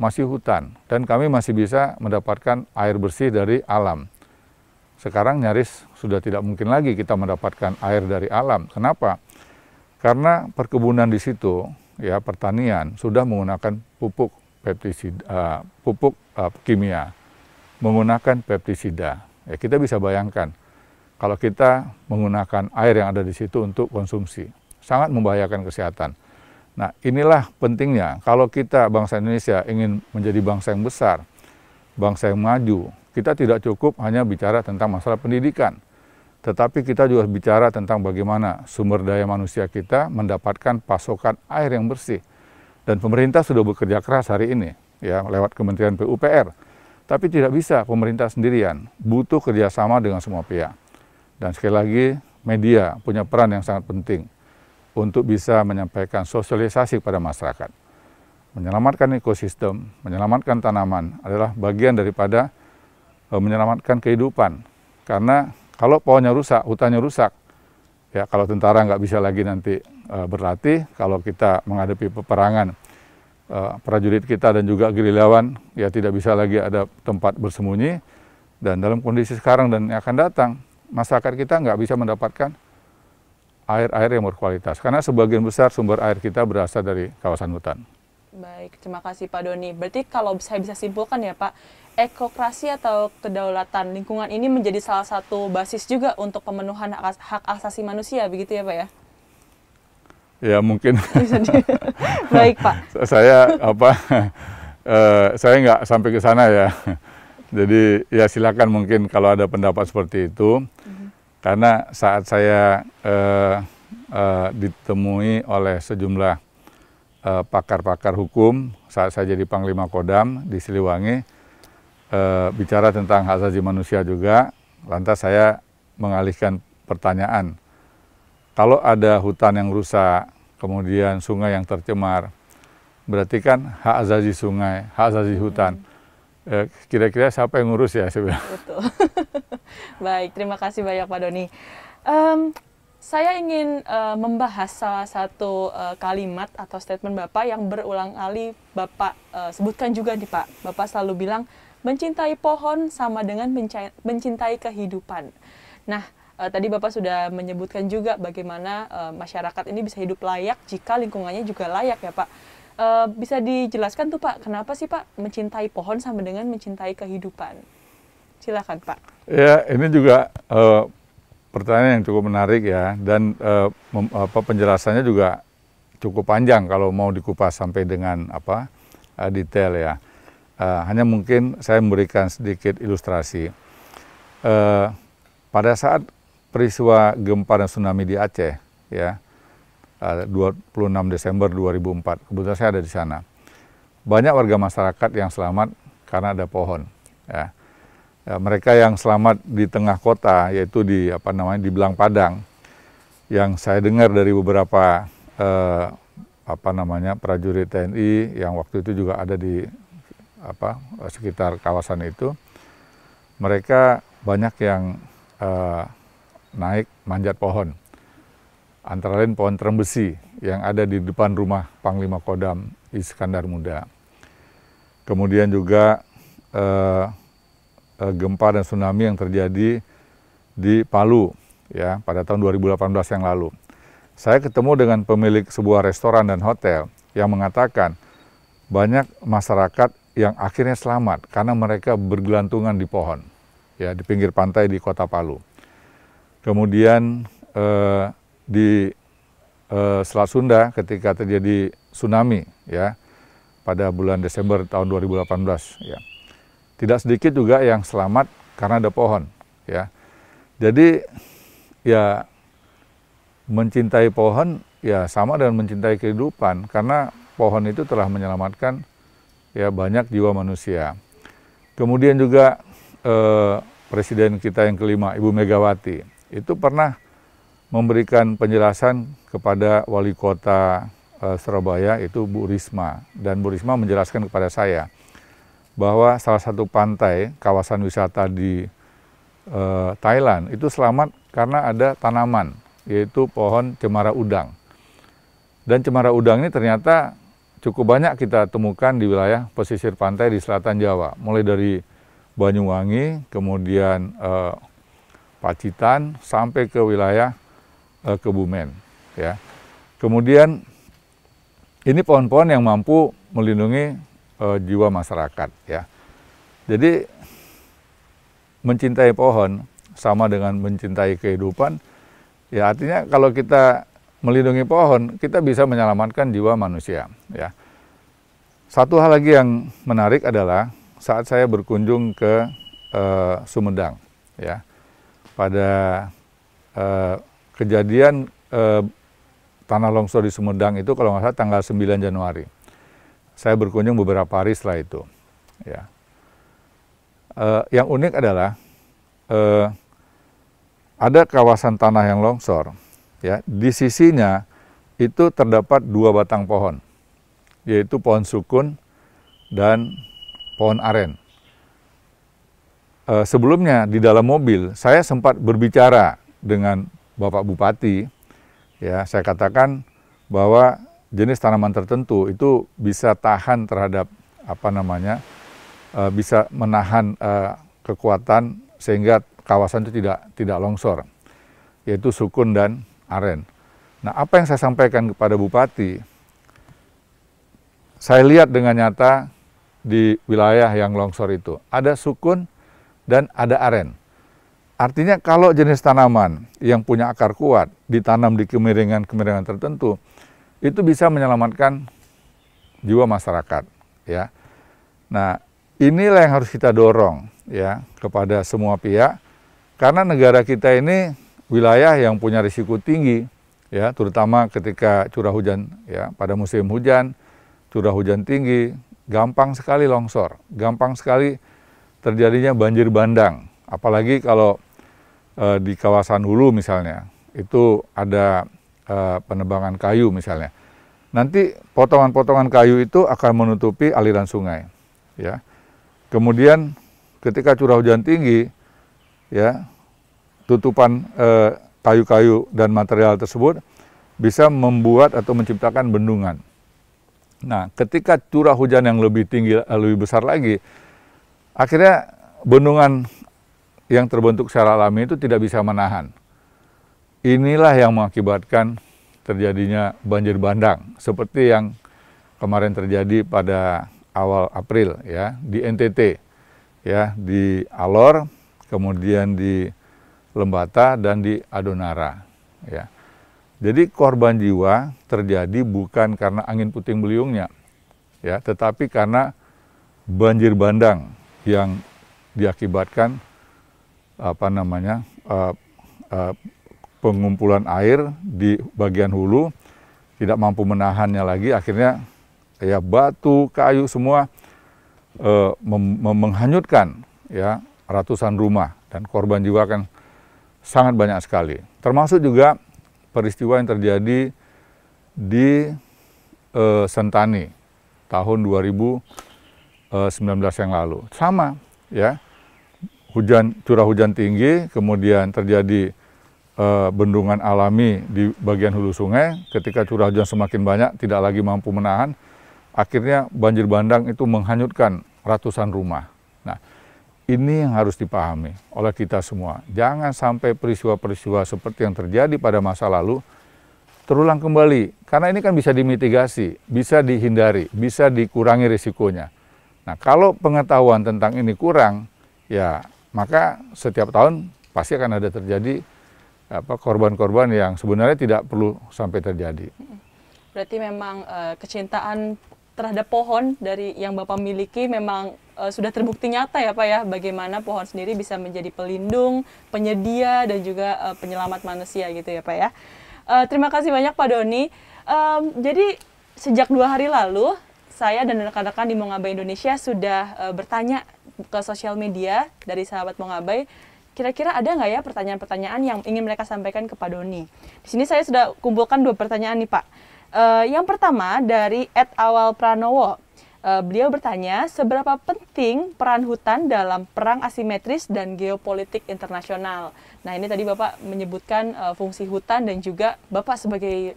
Masih hutan dan kami masih bisa mendapatkan air bersih dari alam. Sekarang nyaris sudah tidak mungkin lagi kita mendapatkan air dari alam. Kenapa? Karena perkebunan di situ, ya pertanian sudah menggunakan pupuk pestisida, pupuk kimia, menggunakan pestisida. Ya, kita bisa bayangkan kalau kita menggunakan air yang ada di situ untuk konsumsi, sangat membahayakan kesehatan. Nah, inilah pentingnya kalau kita bangsa Indonesia ingin menjadi bangsa yang besar, bangsa yang maju, kita tidak cukup hanya bicara tentang masalah pendidikan, tetapi kita juga bicara tentang bagaimana sumber daya manusia kita mendapatkan pasokan air yang bersih. Dan pemerintah sudah bekerja keras hari ini, ya lewat Kementerian PUPR. Tapi tidak bisa pemerintah sendirian, butuh kerjasama dengan semua pihak. Dan sekali lagi, media punya peran yang sangat penting untuk bisa menyampaikan sosialisasi kepada masyarakat. Menyelamatkan ekosistem, menyelamatkan tanaman adalah bagian daripada menyelamatkan kehidupan. Karena kalau pohonnya rusak, hutannya rusak, ya kalau tentara nggak bisa lagi nanti berlatih, kalau kita menghadapi peperangan, prajurit kita dan juga gerilyawan, ya tidak bisa lagi ada tempat bersembunyi. Dan dalam kondisi sekarang dan yang akan datang, masyarakat kita nggak bisa mendapatkan air-air yang berkualitas. Karena sebagian besar sumber air kita berasal dari kawasan hutan. Baik, terima kasih Pak Doni. Berarti kalau saya bisa simpulkan ya Pak, ekokrasi atau kedaulatan lingkungan ini menjadi salah satu basis juga untuk pemenuhan hak asasi manusia, begitu ya Pak ya? Ya mungkin. Baik Pak. Saya nggak sampai ke sana ya. Jadi ya silakan mungkin kalau ada pendapat seperti itu. Karena saat saya ditemui oleh sejumlah pakar-pakar hukum saat saya jadi Panglima Kodam di Siliwangi, bicara tentang hak asasi manusia juga, lantas saya mengalihkan pertanyaan. Kalau ada hutan yang rusak, kemudian sungai yang tercemar, berarti kan hak asasi sungai, hak asasi hutan. Kira-kira siapa yang ngurus ya? Betul. Baik, terima kasih banyak Pak Doni. Saya ingin membahas salah satu kalimat atau statement Bapak yang berulang kali Bapak sebutkan juga nih Pak. Bapak selalu bilang, mencintai pohon sama dengan mencintai kehidupan. Nah, tadi Bapak sudah menyebutkan juga bagaimana masyarakat ini bisa hidup layak jika lingkungannya juga layak ya Pak. Bisa dijelaskan tuh Pak, kenapa sih Pak mencintai pohon sama dengan mencintai kehidupan? Silakan Pak. Ya, ini juga pertanyaan yang cukup menarik ya, dan penjelasannya juga cukup panjang kalau mau dikupas sampai dengan detail ya. Hanya mungkin saya memberikan sedikit ilustrasi. Pada saat peristiwa gempa dan tsunami di Aceh, ya, 26 Desember 2004, kebetulan saya ada di sana. Banyak warga masyarakat yang selamat karena ada pohon. Ya. Ya, mereka yang selamat di tengah kota, yaitu di Belang Padang, yang saya dengar dari beberapa prajurit TNI yang waktu itu juga ada di sekitar kawasan itu, mereka banyak yang naik manjat pohon, antara lain pohon trembesi yang ada di depan rumah Panglima Kodam Iskandar Muda. Kemudian juga gempa dan tsunami yang terjadi di Palu ya pada tahun 2018 yang lalu. Saya ketemu dengan pemilik sebuah restoran dan hotel yang mengatakan banyak masyarakat yang akhirnya selamat karena mereka bergelantungan di pohon ya di pinggir pantai di Kota Palu. Kemudian di Selat Sunda ketika terjadi tsunami ya pada bulan Desember tahun 2018 ya. Tidak sedikit juga yang selamat karena ada pohon. ya. Jadi ya mencintai pohon ya sama dengan mencintai kehidupan, karena pohon itu telah menyelamatkan ya banyak jiwa manusia. Kemudian juga Presiden kita yang kelima, Ibu Megawati, itu pernah memberikan penjelasan kepada Wali Kota Surabaya, itu Bu Risma. Dan Bu Risma menjelaskan kepada saya bahwa salah satu pantai, kawasan wisata di Thailand, itu selamat karena ada tanaman, yaitu pohon cemara udang. Dan cemara udang ini ternyata cukup banyak kita temukan di wilayah pesisir pantai di selatan Jawa, mulai dari Banyuwangi, kemudian Pacitan, sampai ke wilayah Kebumen. Ya. Kemudian ini pohon-pohon yang mampu melindungi jiwa masyarakat. Ya. Jadi mencintai pohon sama dengan mencintai kehidupan. Ya, artinya kalau kita melindungi pohon, kita bisa menyelamatkan jiwa manusia. Ya. Satu hal lagi yang menarik adalah saat saya berkunjung ke Sumedang, ya, pada kejadian tanah longsor di Sumedang itu kalau nggak salah tanggal 9 Januari. Saya berkunjung beberapa hari setelah itu. Ya. Yang unik adalah ada kawasan tanah yang longsor, ya, di sisinya itu terdapat 2 batang pohon, yaitu pohon sukun dan pohon aren. Sebelumnya di dalam mobil saya sempat berbicara dengan Bapak Bupati, ya, saya katakan bahwa jenis tanaman tertentu itu bisa tahan terhadap bisa menahan kekuatan sehingga kawasan itu tidak longsor, yaitu sukun dan aren. Nah, apa yang saya sampaikan kepada Bupati, saya lihat dengan nyata di wilayah yang longsor itu ada sukun dan ada aren. Artinya kalau jenis tanaman yang punya akar kuat ditanam di kemiringan-kemiringan tertentu, itu bisa menyelamatkan jiwa masyarakat. Ya. Nah, inilah yang harus kita dorong, ya, kepada semua pihak, karena negara kita ini wilayah yang punya risiko tinggi, ya, terutama ketika curah hujan, ya, pada musim hujan, curah hujan tinggi, gampang sekali longsor, gampang sekali terjadinya banjir bandang. Apalagi kalau di kawasan hulu misalnya, itu ada penebangan kayu misalnya. Nanti potongan-potongan kayu itu akan menutupi aliran sungai. Ya. Kemudian ketika curah hujan tinggi, ya, tutupan kayu-kayu dan material tersebut bisa membuat atau menciptakan bendungan. Nah, ketika curah hujan yang lebih tinggi, lebih besar lagi, akhirnya bendungan yang terbentuk secara alami itu tidak bisa menahan. Inilah yang mengakibatkan terjadinya banjir bandang, seperti yang kemarin terjadi pada awal April, ya, di NTT, ya, di Alor, kemudian di Lembata dan di Adonara, ya. Jadi korban jiwa terjadi bukan karena angin puting beliungnya, ya, tetapi karena banjir bandang yang diakibatkan pengumpulan air di bagian hulu tidak mampu menahannya lagi, akhirnya ya batu, kayu semua menghanyutkan, ya, ratusan rumah, dan korban jiwa kan sangat banyak sekali. Termasuk juga peristiwa yang terjadi di Sentani tahun 2019 yang lalu. Sama, ya, curah hujan tinggi, kemudian terjadi bendungan alami di bagian hulu sungai. Ketika curah hujan semakin banyak, tidak lagi mampu menahan, akhirnya banjir bandang itu menghanyutkan ratusan rumah. Nah, ini yang harus dipahami oleh kita semua. Jangan sampai peristiwa-peristiwa seperti yang terjadi pada masa lalu terulang kembali. Karena ini kan bisa dimitigasi, bisa dihindari, bisa dikurangi risikonya. Nah, kalau pengetahuan tentang ini kurang, ya maka setiap tahun pasti akan ada terjadi korban-korban yang sebenarnya tidak perlu sampai terjadi. Berarti memang kecintaan terhadap pohon dari yang Bapak miliki memang sudah terbukti nyata ya Pak ya, bagaimana pohon sendiri bisa menjadi pelindung, penyedia, dan juga penyelamat manusia gitu ya Pak ya. Terima kasih banyak Pak Doni. Jadi sejak 2 hari lalu, saya dan rekan-rekan di Mongabay Indonesia sudah bertanya ke sosial media dari sahabat Mongabay, kira-kira ada nggak ya pertanyaan-pertanyaan yang ingin mereka sampaikan ke Pak Doni. Di sini saya sudah kumpulkan 2 pertanyaan nih Pak. Yang pertama dari @awalpranowo. Beliau bertanya, seberapa penting peran hutan dalam perang asimetris dan geopolitik internasional? Nah, ini tadi Bapak menyebutkan fungsi hutan dan juga Bapak sebagai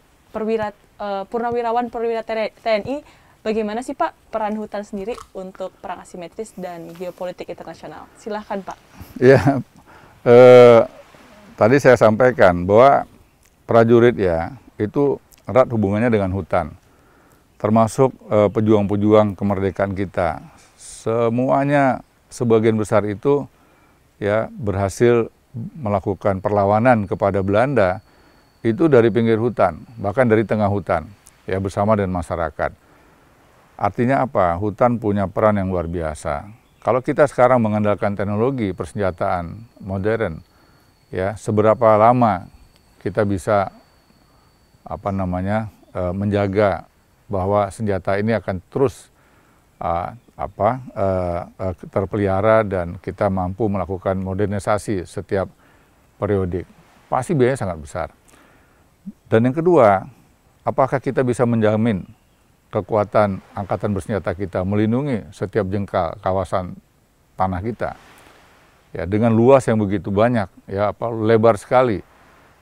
purnawirawan perwira TNI, bagaimana sih Pak peran hutan sendiri untuk perang asimetris dan geopolitik internasional? Silahkan Pak. Ya, tadi saya sampaikan bahwa prajurit ya itu erat hubungannya dengan hutan. Termasuk pejuang-pejuang kemerdekaan kita, semuanya sebagian besar itu ya berhasil melakukan perlawanan kepada Belanda itu dari pinggir hutan, bahkan dari tengah hutan, ya bersama dengan masyarakat. Artinya apa? Hutan punya peran yang luar biasa. Kalau kita sekarang mengandalkan teknologi persenjataan modern, ya seberapa lama kita bisa menjaga bahwa senjata ini akan terus terpelihara dan kita mampu melakukan modernisasi setiap periodik. Pasti biayanya sangat besar. Dan yang kedua, apakah kita bisa menjamin kekuatan angkatan bersenjata kita melindungi setiap jengkal kawasan tanah kita? Ya, dengan luas yang begitu banyak, ya lebar sekali.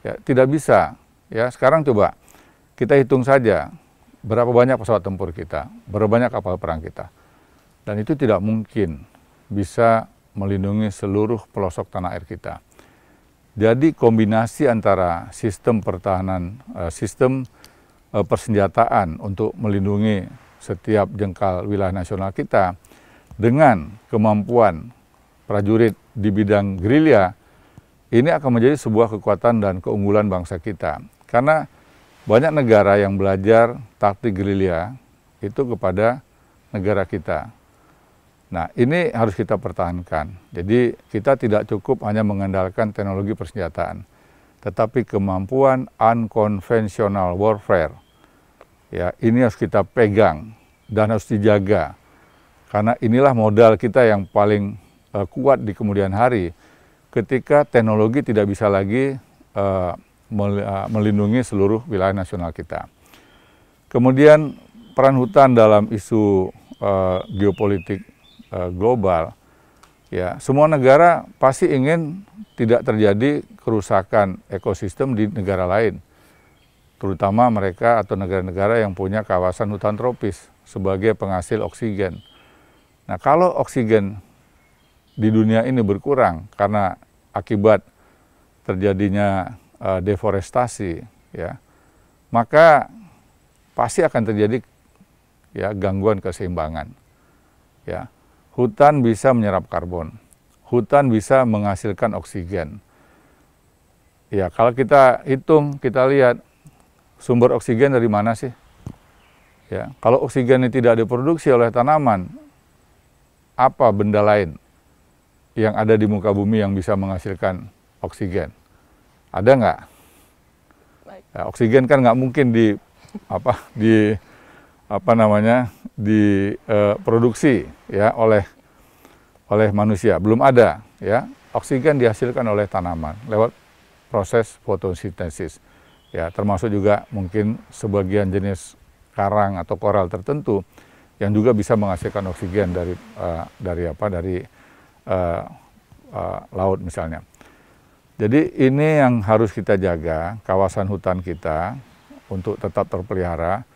Ya, tidak bisa. Ya, sekarang coba kita hitung saja berapa banyak pesawat tempur kita, berapa banyak kapal perang kita. Dan itu tidak mungkin bisa melindungi seluruh pelosok tanah air kita. Jadi kombinasi antara sistem pertahanan, sistem persenjataan untuk melindungi setiap jengkal wilayah nasional kita dengan kemampuan prajurit di bidang gerilya, ini akan menjadi sebuah kekuatan dan keunggulan bangsa kita. Karena banyak negara yang belajar taktik gerilya itu kepada negara kita. Nah, ini harus kita pertahankan. Jadi kita tidak cukup hanya mengandalkan teknologi persenjataan, tetapi kemampuan unconventional warfare. Ya, ini harus kita pegang dan harus dijaga. Karena inilah modal kita yang paling kuat di kemudian hari ketika teknologi tidak bisa lagi melindungi seluruh wilayah nasional kita. Kemudian peran hutan dalam isu geopolitik global, ya semua negara pasti ingin tidak terjadi kerusakan ekosistem di negara lain, terutama mereka atau negara-negara yang punya kawasan hutan tropis sebagai penghasil oksigen. Nah, kalau oksigen di dunia ini berkurang karena akibat terjadinya deforestasi, ya, maka pasti akan terjadi ya gangguan keseimbangan. Ya, hutan bisa menyerap karbon, hutan bisa menghasilkan oksigen. Ya, kalau kita hitung, kita lihat sumber oksigen dari mana sih? Ya, kalau oksigen ini tidak diproduksi oleh tanaman, apa benda lain yang ada di muka bumi yang bisa menghasilkan oksigen? Ada nggak? Ya, oksigen kan nggak mungkin diproduksi ya oleh manusia. Belum ada ya. Oksigen dihasilkan oleh tanaman lewat proses fotosintesis. Ya, termasuk juga mungkin sebagian jenis karang atau koral tertentu yang juga bisa menghasilkan oksigen dari laut misalnya. Jadi ini yang harus kita jaga, kawasan hutan kita untuk tetap terpelihara,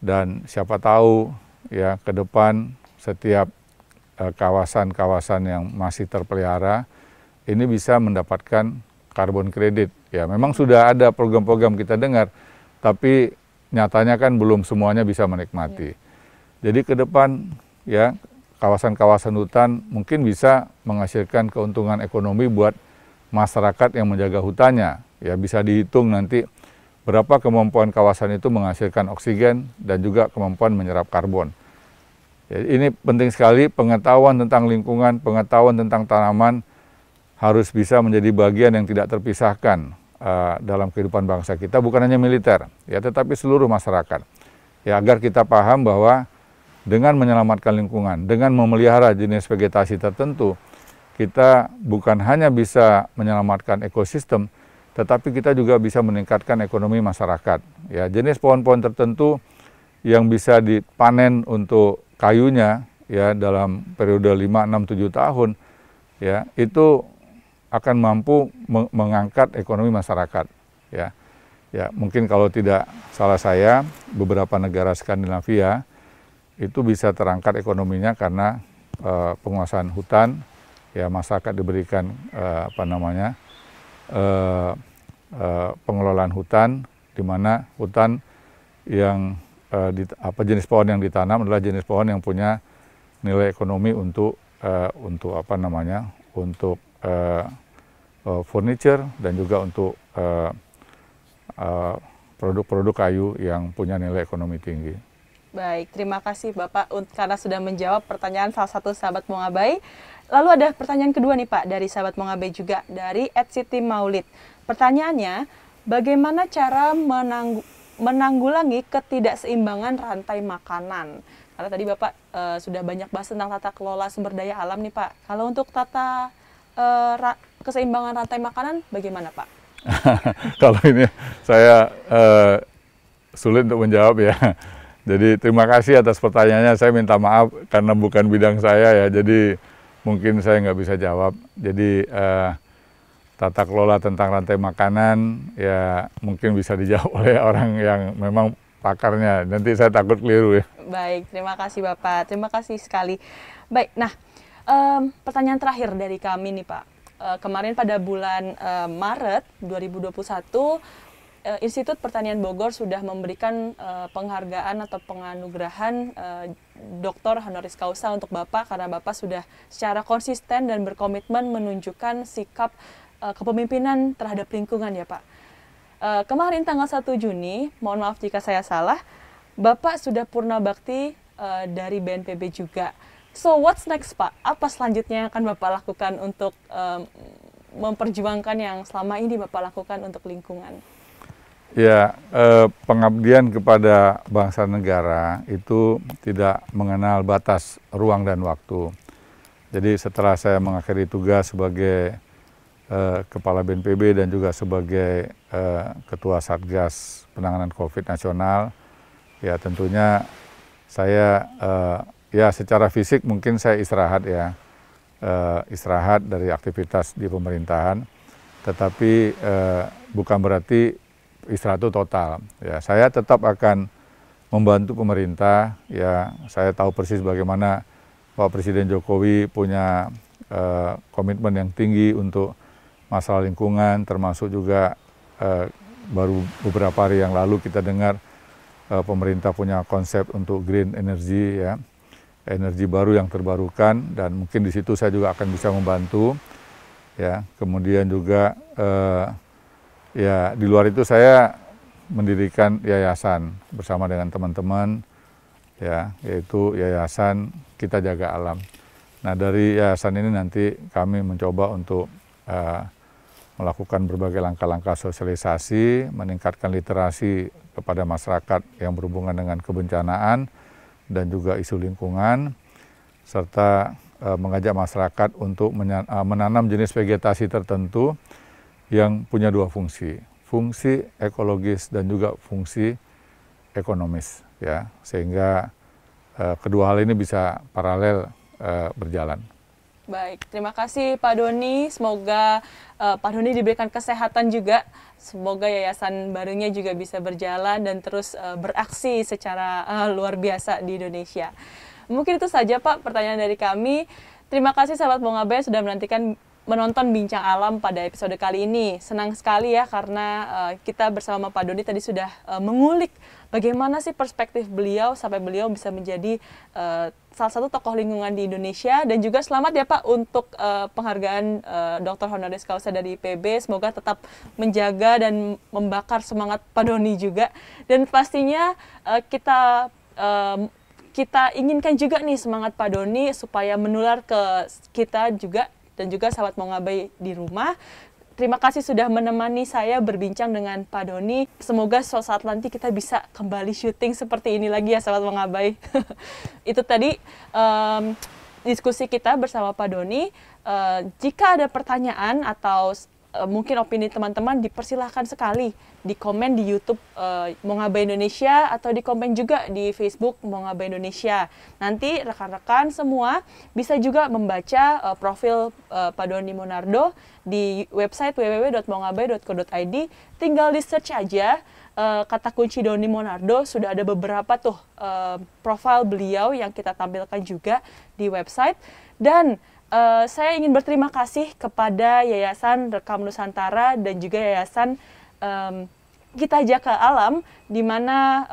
dan siapa tahu ya ke depan setiap kawasan-kawasan yang masih terpelihara ini bisa mendapatkan karbon kredit. Ya, memang sudah ada program-program kita dengar, tapi nyatanya kan belum semuanya bisa menikmati. Jadi ke depan ya kawasan-kawasan hutan mungkin bisa menghasilkan keuntungan ekonomi buat masyarakat yang menjaga hutannya. Ya, bisa dihitung nanti berapa kemampuan kawasan itu menghasilkan oksigen dan juga kemampuan menyerap karbon. Jadi ini penting sekali, pengetahuan tentang lingkungan, pengetahuan tentang tanaman harus bisa menjadi bagian yang tidak terpisahkan dalam kehidupan bangsa kita, bukan hanya militer, ya, tetapi seluruh masyarakat. Ya, agar kita paham bahwa dengan menyelamatkan lingkungan, dengan memelihara jenis vegetasi tertentu, kita bukan hanya bisa menyelamatkan ekosistem, tetapi kita juga bisa meningkatkan ekonomi masyarakat. Ya, jenis pohon-pohon tertentu yang bisa dipanen untuk kayunya ya dalam periode 5, 6, 7 tahun ya itu akan mampu mengangkat ekonomi masyarakat ya. Ya, mungkin kalau tidak salah saya beberapa negara Skandinavia itu bisa terangkat ekonominya karena penguasaan hutan ya, masyarakat diberikan pengelolaan hutan, di mana hutan yang jenis pohon yang ditanam adalah jenis pohon yang punya nilai ekonomi untuk furniture dan juga untuk produk-produk kayu yang punya nilai ekonomi tinggi. Baik, terima kasih Bapak karena sudah menjawab pertanyaan salah satu sahabat Mongabai. Lalu ada pertanyaan kedua nih Pak dari sahabat Mongabai juga dari @siti Maulid. Pertanyaannya, bagaimana cara menanggulangi ketidakseimbangan rantai makanan? Karena tadi Bapak sudah banyak bahas tentang tata kelola sumber daya alam nih Pak. Kalau untuk tata keseimbangan rantai makanan bagaimana Pak? Kalau ini saya sulit untuk menjawab ya. Jadi terima kasih atas pertanyaannya. Saya minta maaf karena bukan bidang saya ya. Jadi mungkin saya nggak bisa jawab. Jadi tata kelola tentang rantai makanan ya mungkin bisa dijawab oleh orang yang memang pakarnya. Nanti saya takut keliru ya. Baik, terima kasih Bapak. Terima kasih sekali. Baik, nah pertanyaan terakhir dari kami nih Pak. Kemarin pada bulan Maret 2021 Institut Pertanian Bogor sudah memberikan penghargaan atau penganugerahan Doktor Honoris Causa untuk Bapak karena Bapak sudah secara konsisten dan berkomitmen menunjukkan sikap kepemimpinan terhadap lingkungan ya Pak. Kemarin tanggal 1 Juni, mohon maaf jika saya salah, Bapak sudah purna bakti dari BNPB juga. So what's next Pak? Apa selanjutnya yang akan Bapak lakukan untuk memperjuangkan yang selama ini Bapak lakukan untuk lingkungan? Ya, pengabdian kepada bangsa negara itu tidak mengenal batas ruang dan waktu. Jadi setelah saya mengakhiri tugas sebagai Kepala BNPB dan juga sebagai Ketua Satgas Penanganan COVID Nasional, ya tentunya saya ya secara fisik mungkin saya istirahat ya, istirahat dari aktivitas di pemerintahan, tetapi bukan berarti istirahat itu total. Ya, saya tetap akan membantu pemerintah. Ya, saya tahu persis bagaimana Pak Presiden Jokowi punya komitmen yang tinggi untuk masalah lingkungan, termasuk juga baru beberapa hari yang lalu kita dengar pemerintah punya konsep untuk green energy, ya, energi baru yang terbarukan, dan mungkin di situ saya juga akan bisa membantu. Ya, kemudian juga ya di luar itu saya mendirikan yayasan bersama dengan teman-teman, ya, yaitu Yayasan Kita Jaga Alam. Nah, dari yayasan ini nanti kami mencoba untuk melakukan berbagai langkah-langkah sosialisasi, meningkatkan literasi kepada masyarakat yang berhubungan dengan kebencanaan dan juga isu lingkungan, serta mengajak masyarakat untuk menanam jenis vegetasi tertentu yang punya dua fungsi, fungsi ekologis dan juga fungsi ekonomis, ya, sehingga kedua hal ini bisa paralel berjalan. Baik, terima kasih Pak Doni. Semoga Pak Doni diberikan kesehatan juga. Semoga yayasan barunya juga bisa berjalan dan terus beraksi secara luar biasa di Indonesia. Mungkin itu saja Pak pertanyaan dari kami. Terima kasih sahabat Mongabai sudah menantikan menonton Bincang Alam pada episode kali ini. Senang sekali ya karena kita bersama Pak Doni tadi sudah mengulik bagaimana sih perspektif beliau sampai beliau bisa menjadi salah satu tokoh lingkungan di Indonesia. Dan juga selamat ya Pak untuk penghargaan Dr. Honoris Causa dari IPB. Semoga tetap menjaga dan membakar semangat Pak Doni juga. Dan pastinya kita inginkan juga nih semangat Pak Doni supaya menular ke kita juga dan juga sahabat Mongabai di rumah. Terima kasih sudah menemani saya berbincang dengan Pak Doni. Semoga suatu saat nanti kita bisa kembali syuting seperti ini lagi ya sahabat Mongabai. Itu tadi diskusi kita bersama Pak Doni. Jika ada pertanyaan atau mungkin opini teman-teman, dipersilahkan sekali di komen di YouTube Mongabai Indonesia atau di komen juga di Facebook Mongabai Indonesia. Nanti rekan-rekan semua bisa juga membaca profil Pak Doni Monardo di website www.mongabai.co.id. Tinggal di search aja kata kunci Doni Monardo, sudah ada beberapa tuh profil beliau yang kita tampilkan juga di website. Dan saya ingin berterima kasih kepada Yayasan Rekam Nusantara dan juga Yayasan Kita Jaka Alam, di mana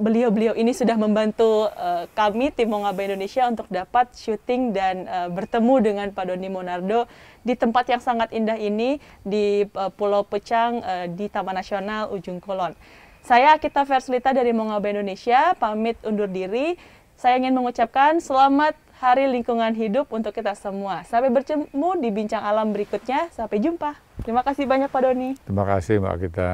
beliau-beliau ini sudah membantu kami, tim Mongabai Indonesia, untuk dapat syuting dan bertemu dengan Pak Doni Monardo di tempat yang sangat indah ini, di Pulau Pecang, di Taman Nasional Ujung Kulon. Saya Akita Verslita dari Mongabai Indonesia, pamit undur diri. Saya ingin mengucapkan selamat Hari Lingkungan Hidup untuk kita semua. Sampai bertemu di Bincang Alam berikutnya. Sampai jumpa. Terima kasih banyak Pak Doni. Terima kasih Mbak Akita.